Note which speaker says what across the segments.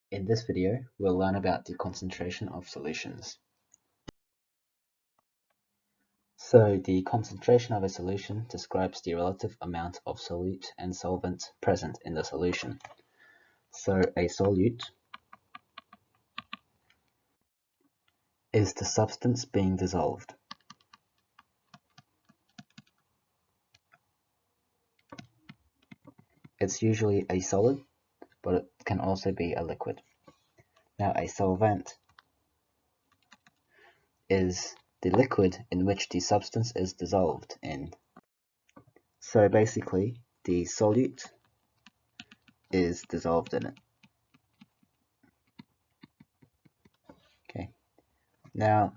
Speaker 1: In this video, we'll learn about the concentration of solutions. So, the concentration of a solution describes the relative amount of solute and solvent present in the solution. So, a solute is the substance being dissolved. It's usually a solid, but it can also be a liquid. Now, a solvent is the liquid in which the substance is dissolved in. So basically, the solute is dissolved in it. Okay. Now,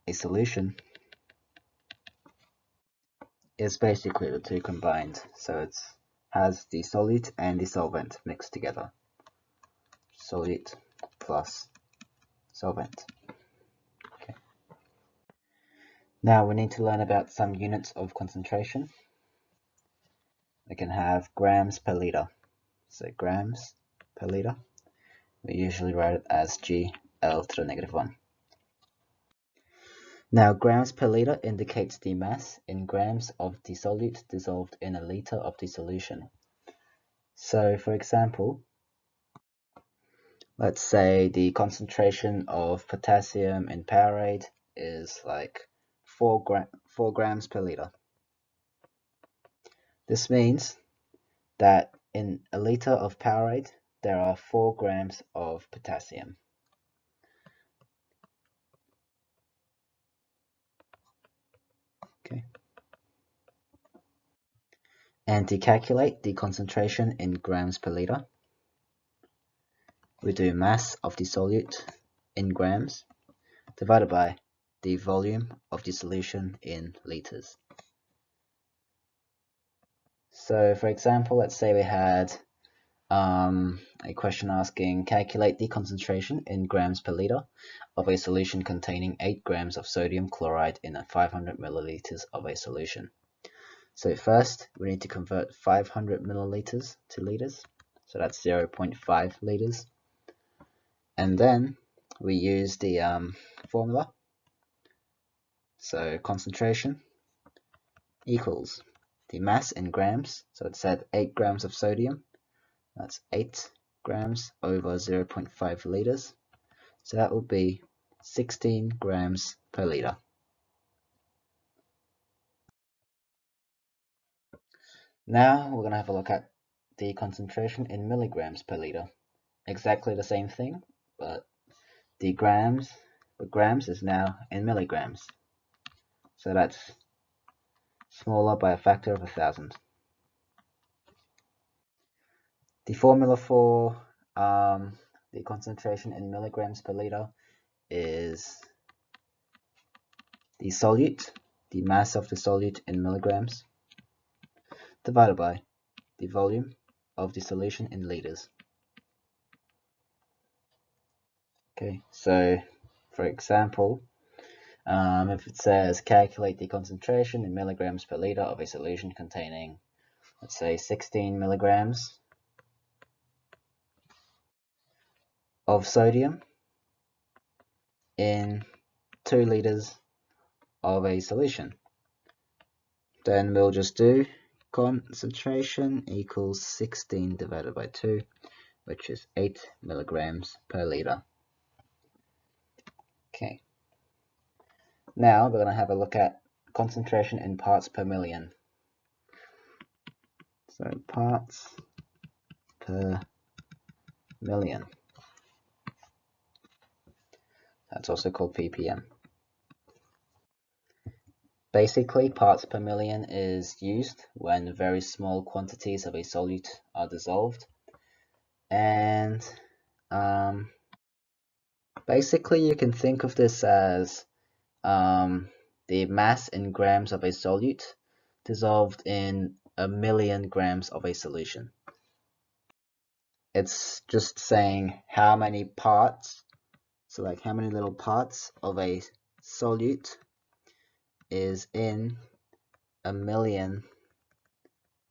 Speaker 1: a solution is basically the two combined, so it has the solute and the solvent mixed together. Solute plus solvent. Okay. Now we need to learn about some units of concentration. We can have grams per liter. So grams per liter, we usually write it as GL to the negative 1. Now grams per liter indicates the mass in grams of the solute dissolved in a liter of the solution. So for example, let's say the concentration of potassium in Powerade is like 4 grams per liter. This means that in a liter of Powerade, there are 4 grams of potassium. Okay. And to calculate the concentration in grams per liter, we do mass of the solute in grams divided by the volume of the solution in liters. So for example, let's say we had a question asking calculate the concentration in grams per liter of a solution containing 8 grams of sodium chloride in a 500 milliliters of a solution. So first we need to convert 500 milliliters to liters, so that's 0.5 liters, and then we use the formula. So concentration equals the mass in grams, so it said 8 grams of sodium, that's 8 grams over 0.5 liters, so that would be 16 grams per liter. Now we're going to have a look at the concentration in milligrams per liter. Exactly the same thing, but the grams is now in milligrams, so that's smaller by a factor of 1,000. The formula for the concentration in milligrams per liter is the solute, the mass of the solute in milligrams, divided by the volume of the solution in liters. Okay, so for example, if it says calculate the concentration in milligrams per liter of a solution containing, let's say, 16 milligrams of sodium in 2 liters of a solution, then we'll just do concentration equals 16 divided by 2, which is 8 milligrams per liter. Okay. Now we're going to have a look at concentration in parts per million. So parts per million. That's also called ppm. Basically, parts per million is used when very small quantities of a solute are dissolved. And basically, you can think of this as the mass in grams of a solute dissolved in 1,000,000 grams of a solution. It's just saying how many parts, so like how many little parts of a solute is in 1,000,000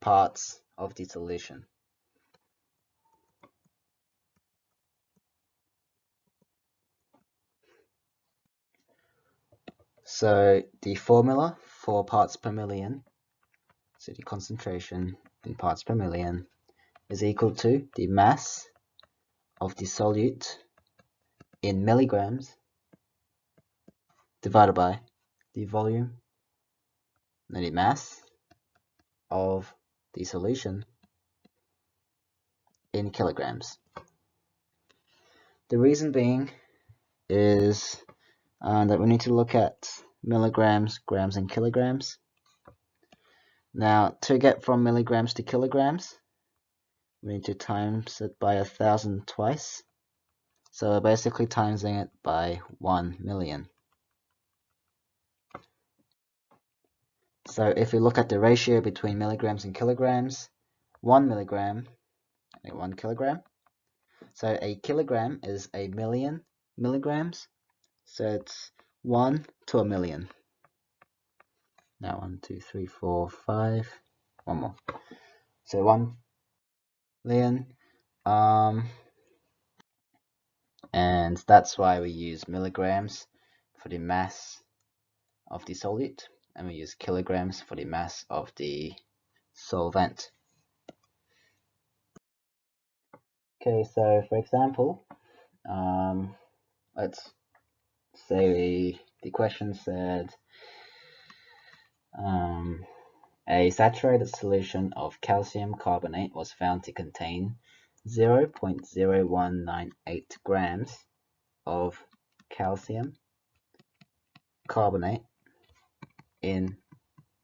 Speaker 1: parts of the solution. So the formula for parts per million, so the concentration in parts per million, is equal to the mass of the solute in milligrams divided by the volume, the mass of the solution in kilograms. The reason being is that we need to look at milligrams, grams, and kilograms. Now, to get from milligrams to kilograms, we need to times it by 1,000 twice. So we're basically timesing it by 1 million. So if we look at the ratio between milligrams and kilograms, 1 milligram and 1 kilogram. So a kilogram is a million milligrams. So it's 1 to a million. Now 1, 2, 3, 4, 5. One more. So 1 million. And that's why we use milligrams for the mass of the solute, and we use kilograms for the mass of the solvent. Okay, so for example, let's say the question said a saturated solution of calcium carbonate was found to contain 0.0198 grams of calcium carbonate in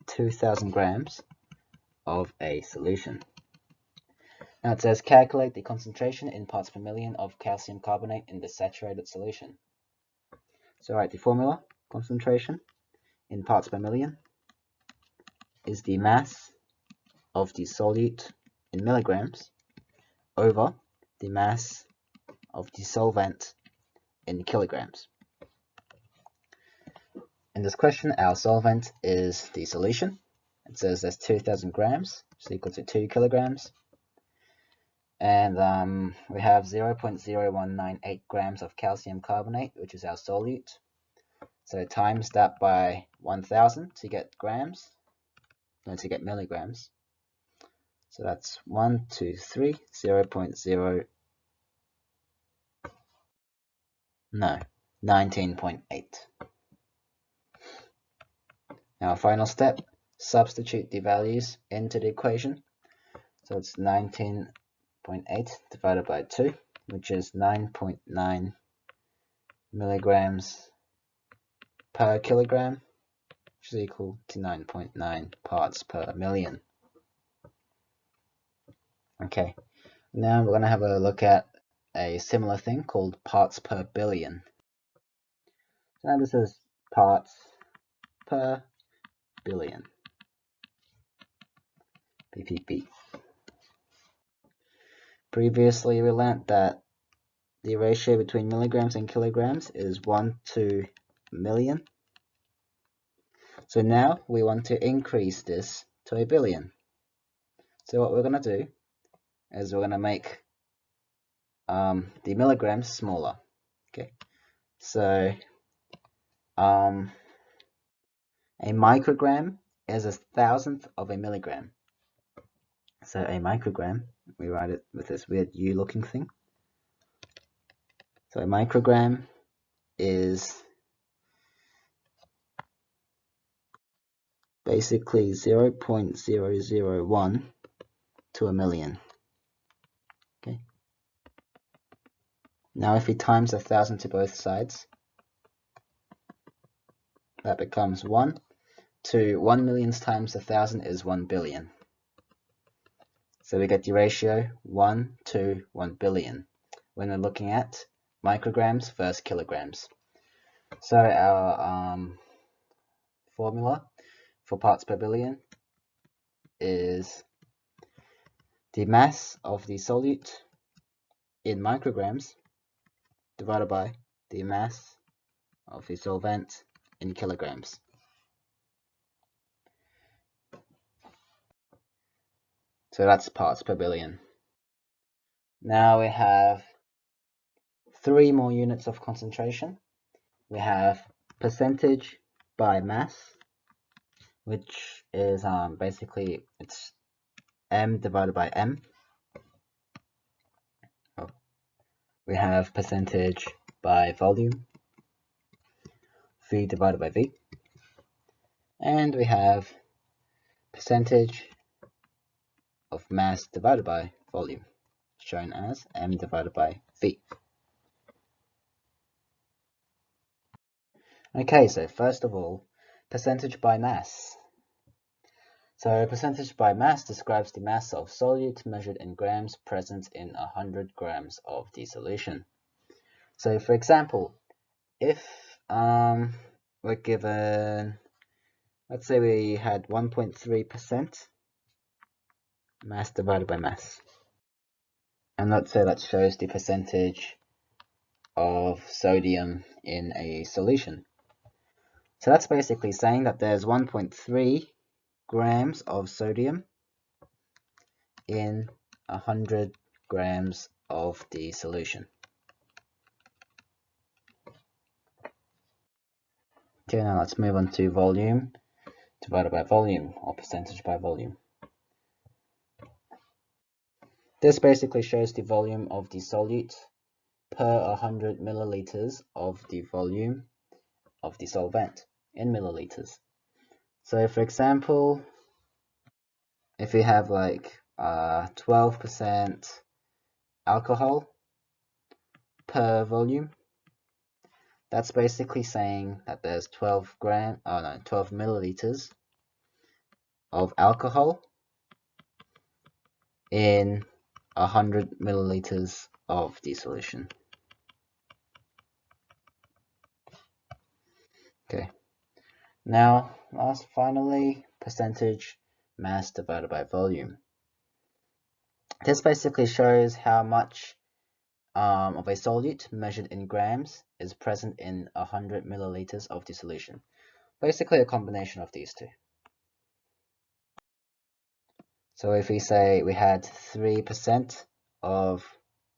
Speaker 1: 2,000 grams of a solution. Now it says calculate the concentration in parts per million of calcium carbonate in the saturated solution. So write the formula, concentration in parts per million is the mass of the solute in milligrams over the mass of the solvent in kilograms. In this question, our solvent is the solution. It says there's 2,000 grams, which is equal to 2 kilograms. And we have 0.0198 grams of calcium carbonate, which is our solute. So times that by 1,000 to get grams, no, to get milligrams. So that's 1, 2, 3, 0.0, no, 19.8. Now, final step, substitute the values into the equation. So it's 19.8 divided by 2, which is 9.9 milligrams per kilogram, which is equal to 9.9 parts per million. Okay, now we're going to have a look at a similar thing called parts per billion. So now this is parts per billion, PPB. Previously we learnt that the ratio between milligrams and kilograms is 1 to a million. So now we want to increase this to a billion. So what we're going to do is we're going to make the milligrams smaller. Okay, so a microgram is 1,000th of a milligram. So a microgram, we write it with this weird U looking thing. So a microgram is basically 0.001 to a million. Okay. Now if we times 1,000 to both sides, that becomes 1 to 1 million times 1,000 is 1 billion. So we get the ratio 1 to 1 billion when we're looking at micrograms versus kilograms. So our formula for parts per billion is the mass of the solute in micrograms divided by the mass of the solvent in kilograms. So that's parts per billion. Now we have 3 more units of concentration. We have percentage by mass, which is basically it's m divided by m. Oh. We have percentage by volume, v divided by v, and we have percentage of mass divided by volume, shown as m divided by v. Okay, so first of all, percentage by mass. So percentage by mass describes the mass of solute measured in grams present in 100 grams of the solution. So for example, if we're given, let's say we had 1.3% mass divided by mass, and let's say that shows the percentage of sodium in a solution. So that's basically saying that there's 1.3 grams of sodium in 100 grams of the solution. Okay, now let's move on to volume divided by volume, or percentage by volume. This basically shows the volume of the solute per 100 milliliters of the volume of the solvent in milliliters. So for example, if we have like 12% alcohol per volume, that's basically saying that there's 12 milliliters of alcohol in 100 milliliters of the solution. Okay. Now, finally, percentage mass divided by volume. This basically shows how much of a solute measured in grams is present in 100 milliliters of the solution. Basically a combination of these two. So if we say we had 3% of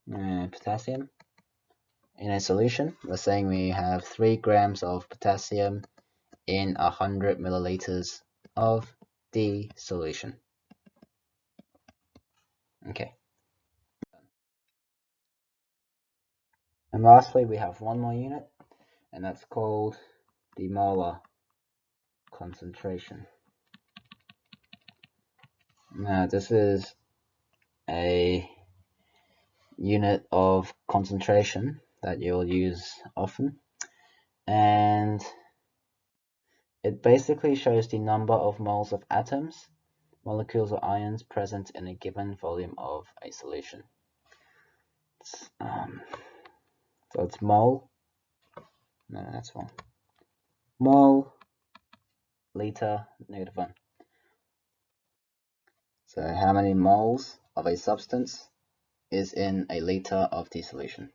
Speaker 1: potassium in a solution, we're saying we have 3 grams of potassium in 100 milliliters of the solution. Okay. And lastly, we have one more unit, and that's called the molar concentration. Now, this is a unit of concentration that you'll use often, and it basically shows the number of moles of atoms, molecules, or ions present in a given volume of a solution. So it's mole, no, that's wrong. Mole, liter, -1. So how many moles of a substance is in a liter of the solution?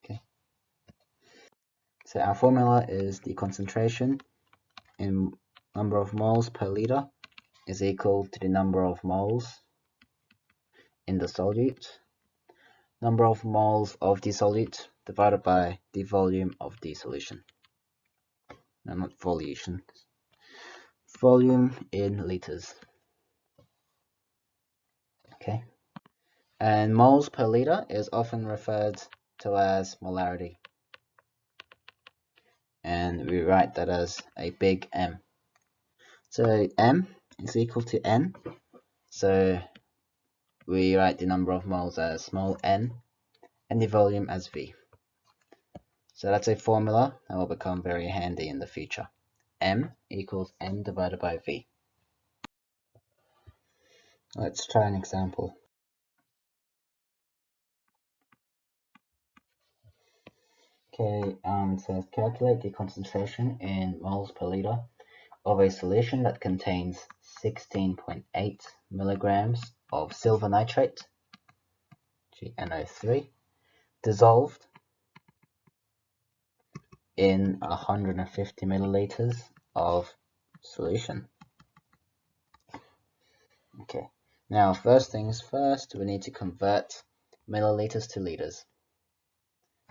Speaker 1: Okay. So our formula is the concentration in number of moles per liter is equal to the number of moles in the solute, number of moles of the solute divided by the volume of the solution. No, not volume. Volume in liters. Okay. And moles per liter is often referred to as molarity. And we write that as a big M. So M is equal to N. So we write the number of moles as small n and the volume as V. So that's a formula that will become very handy in the future. M equals N divided by V. Let's try an example. Okay, it says calculate the concentration in moles per liter of a solution that contains 16.8 milligrams of silver nitrate, GNO3, dissolved in 150 milliliters of solution. Okay, now first things first, we need to convert milliliters to liters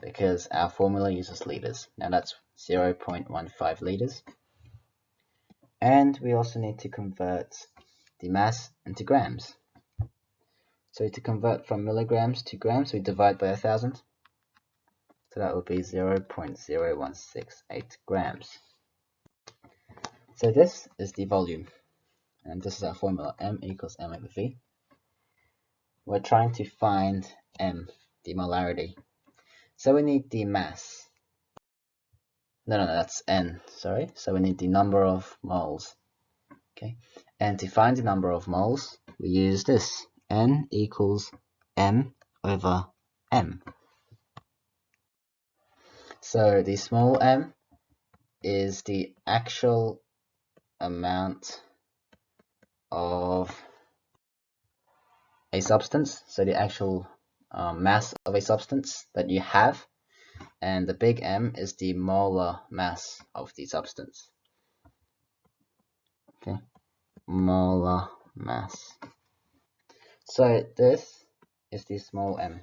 Speaker 1: because our formula uses liters. Now that's 0.15 liters. And we also need to convert the mass into grams. So to convert from milligrams to grams, we divide by 1,000. So that would be 0.0168 grams. So this is the volume, and this is our formula, M equals M over V. We're trying to find M, the molarity. So we need the mass. No, that's N, sorry. So we need the number of moles. Okay, and to find the number of moles, we use this. N equals M over M. So the small m is the actual amount of a substance, so the actual mass of a substance that you have, and the big M is the molar mass of the substance. Okay, molar mass. So this is the small m.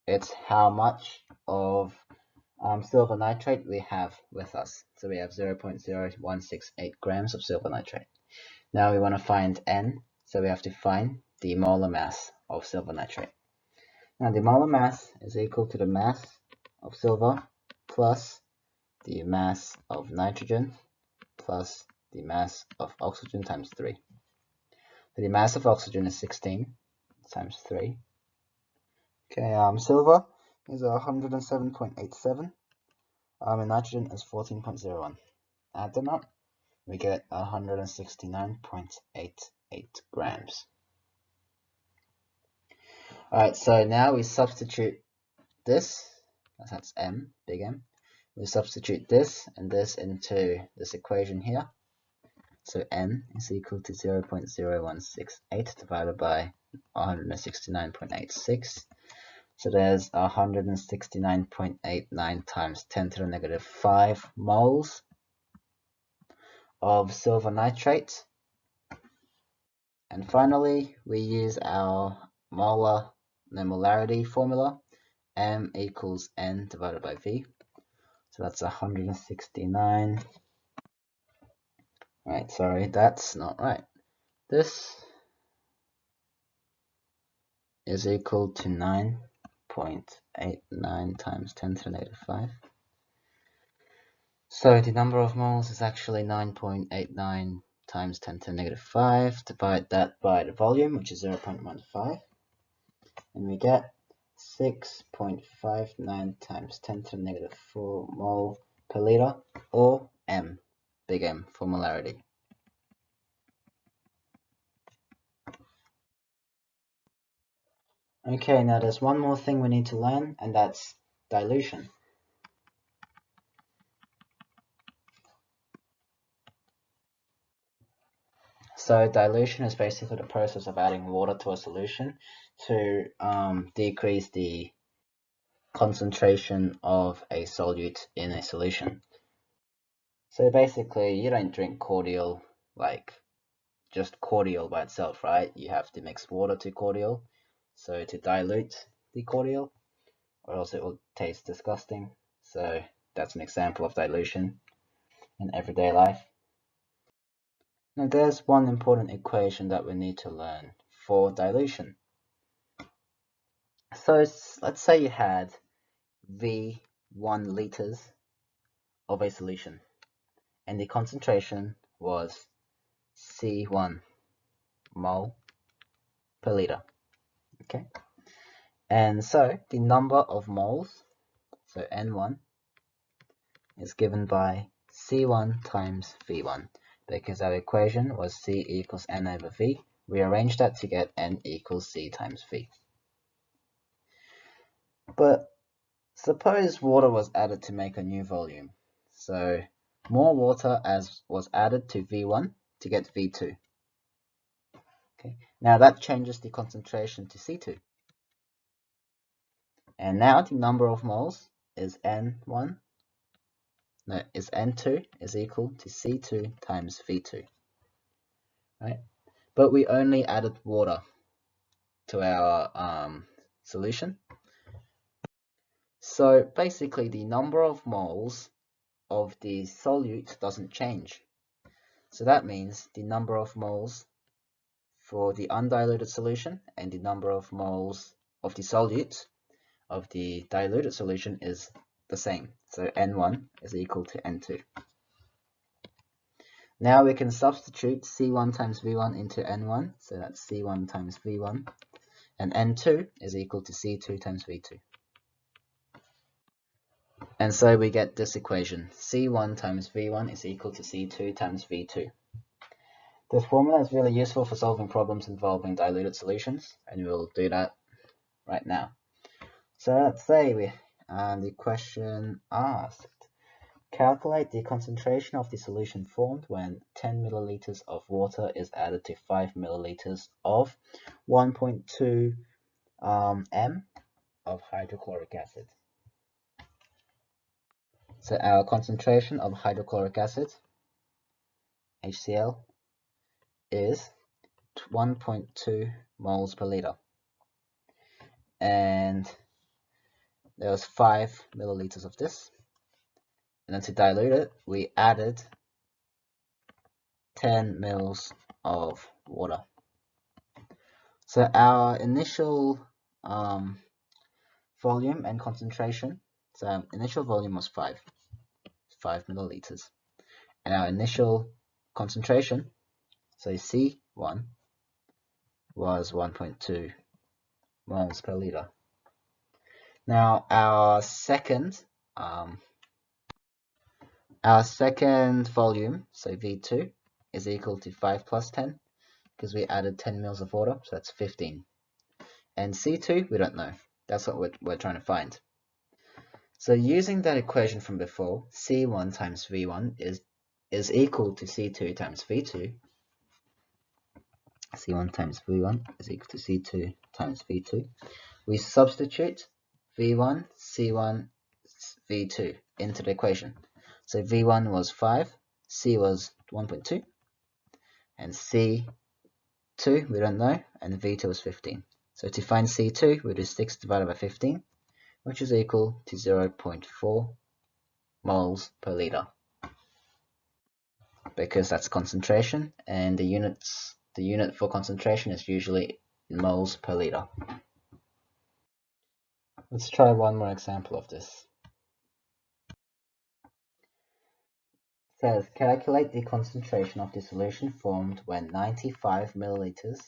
Speaker 1: It's how much of silver nitrate we have with us. So we have 0.0168 grams of silver nitrate. Now we want to find N, so we have to find the molar mass of silver nitrate. Now the molar mass is equal to the mass of silver plus the mass of nitrogen plus the mass of oxygen times 3. So the mass of oxygen is 16 times 3. Okay, silver is 107.87, and nitrogen is 14.01. Add them up, we get 169.88 grams. Alright, so now we substitute this, that's M, big M. We substitute this and this into this equation here. So N is equal to 0.0168 divided by 169.86. So there's 169.89 times 10 to the negative 5 moles of silver nitrate. And finally, we use our molarity formula, M equals N divided by V. So that's 169. Right, sorry, that's not right. This is equal to 9.89 times 10 to the negative 5. So the number of moles is actually 9.89 times 10 to the negative 5. Divide that by the volume, which is 0.15. And we get 6.59 times 10 to the negative 4 mole per liter, or M, big M, for molarity. Okay, now there's one more thing we need to learn, and that's dilution. So dilution is basically the process of adding water to a solution to decrease the concentration of a solute in a solution. So basically, you don't drink cordial like just cordial by itself, right? You have to mix water to cordial, so to dilute the cordial, or else it will taste disgusting. So that's an example of dilution in everyday life. Now there's one important equation that we need to learn for dilution. So let's say you had V1 liters of a solution, and the concentration was C1 mole per liter. Okay, and so the number of moles, so N1, is given by C1 times V1, because our equation was C equals N over V. We arranged that to get N equals C times V. But suppose water was added to make a new volume. So more water as was added to V1 to get V2. Okay, now that changes the concentration to C2. And now the number of moles is N2 is equal to C2 times V2. Right? But we only added water to our solution. So basically the number of moles of the solute doesn't change. So that means the number of moles for the undiluted solution and the number of moles of the solute of the diluted solution is the same. So N1 is equal to N2. Now we can substitute C1 times V1 into N1, so that's C1 times V1, and N2 is equal to C2 times V2. And so we get this equation, C1 times V1 is equal to C2 times V2. This formula is really useful for solving problems involving diluted solutions, and we'll do that right now. So let's say the question asked, calculate the concentration of the solution formed when 10 milliliters of water is added to 5 milliliters of 1.2 m of hydrochloric acid. So our concentration of hydrochloric acid, HCl, is 1.2 moles per liter. And there was 5 milliliters of this. And then to dilute it, we added 10 mils of water. So our initial volume and concentration, so our initial volume was 5 milliliters. And our initial concentration, so C1, was 1.2 moles per liter. Now our second volume, so V2, is equal to 5 plus 10, because we added 10 mils of water, so that's 15. And C2, we don't know. That's what we're trying to find. So using that equation from before, C1 times V1 is equal to C2 times V2. C1 times V1 is equal to C2 times V2. We substitute V1, C1, V2 into the equation. So V1 was 5, C was 1.2, and C2 we don't know, and V2 was 15. So to find C2, we do 6 divided by 15, which is equal to 0.4 moles per liter, because that's concentration, and the unit for concentration is usually in moles per liter. Let's try one more example of this. It says, calculate the concentration of the solution formed when 95 milliliters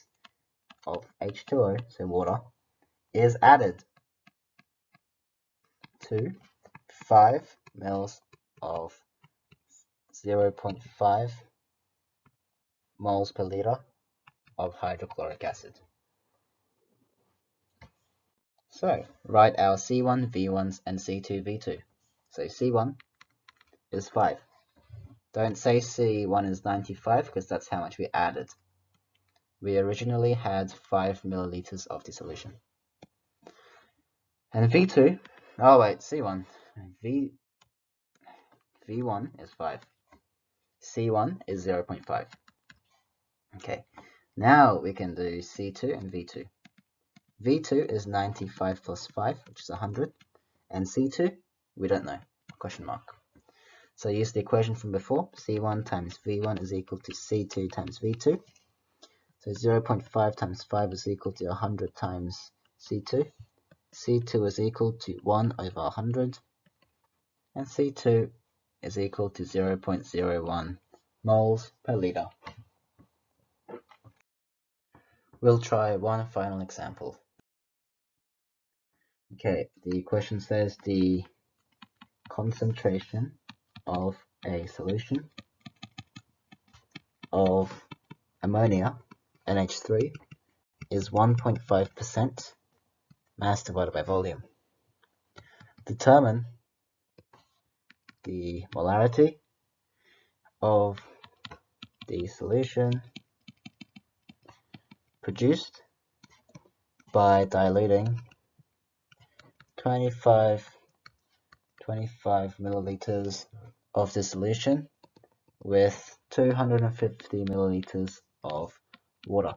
Speaker 1: of H2O, so water, is added to 5 mils of 0.5 moles per liter of hydrochloric acid. So write our C1 V1s and C2 V2. So C1 is 5. Don't say C1 is 95 because that's how much we added. We originally had 5 milliliters of the solution. And V2, oh wait, C1, V1 is 5. C1 is 0.5. Okay, now we can do C2 and V2. V2 is 95 plus 5, which is 100. And C2, we don't know, question mark. So use the equation from before, C1 times V1 is equal to C2 times V2. So 0.5 times 5 is equal to 100 times C2. C2 is equal to 1 over 100. And C2 is equal to 0.01 moles per liter. We'll try one final example. Okay, the question says the concentration of a solution of ammonia, NH3, is 1.5% mass divided by volume. Determine the molarity of the solution produced by diluting 25 milliliters of the solution with 250 milliliters of water.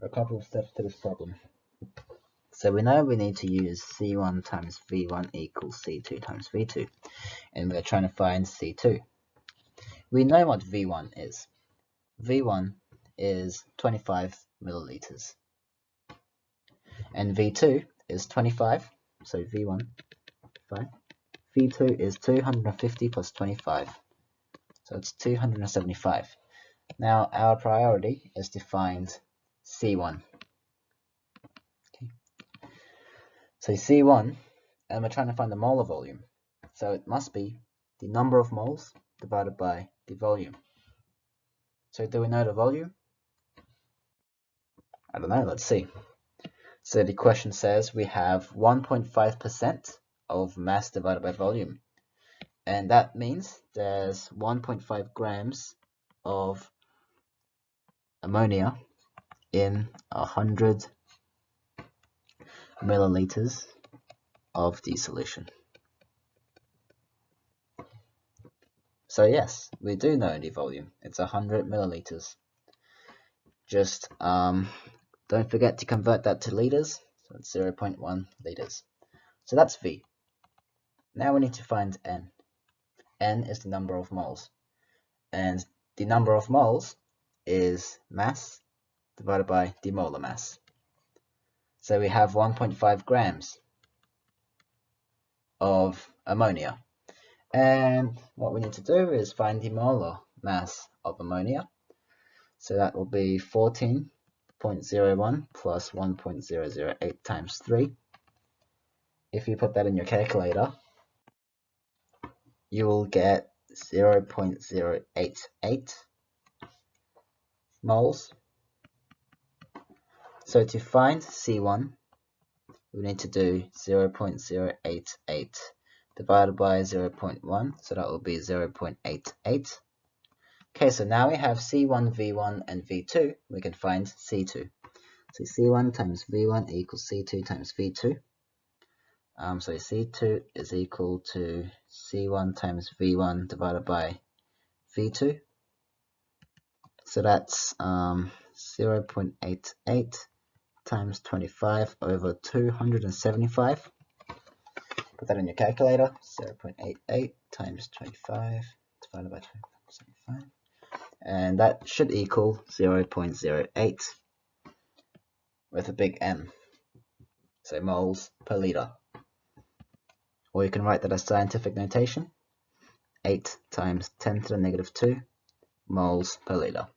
Speaker 1: A couple of steps to this problem. So we know we need to use C1 times V1 equals C2 times V2, and we're trying to find C2. We know what V1 is. V1 is 25 milliliters, and V2 is 25, so V1, 5. V2 is 250 plus 25, so it's 275. Now our priority is to find C1. Okay. So C1, and we're trying to find the molar volume. So it must be the number of moles divided by the volume. So do we know the volume? I don't know, let's see. So the question says we have 1.5% of mass divided by volume. And that means there's 1.5 grams of ammonia in 100 milliliters of the solution. So yes, we do know the volume. It's 100 milliliters. Just don't forget to convert that to liters. So it's 0.1 liters. So that's V. Now we need to find N. N is the number of moles. And the number of moles is mass divided by the molar mass. So we have 1.5 grams of ammonia. And what we need to do is find the molar mass of ammonia. So that will be 14.01 plus 1.008 times 3. If you put that in your calculator, you will get 0.088 moles. So to find C1, we need to do 0.088 divided by 0.1, so that will be 0.88. Okay, so now we have C1, V1, and V2. We can find C2. So C1 times V1 equals C2 times V2. So C2 is equal to C1 times V1 divided by V2. So that's 0.88 times 25 over 275. Put that in your calculator. 0.88 times 25 divided by 275. And that should equal 0.08 with a big M. So moles per liter. Or you can write that as scientific notation. 8 times 10 to the negative 2 moles per liter.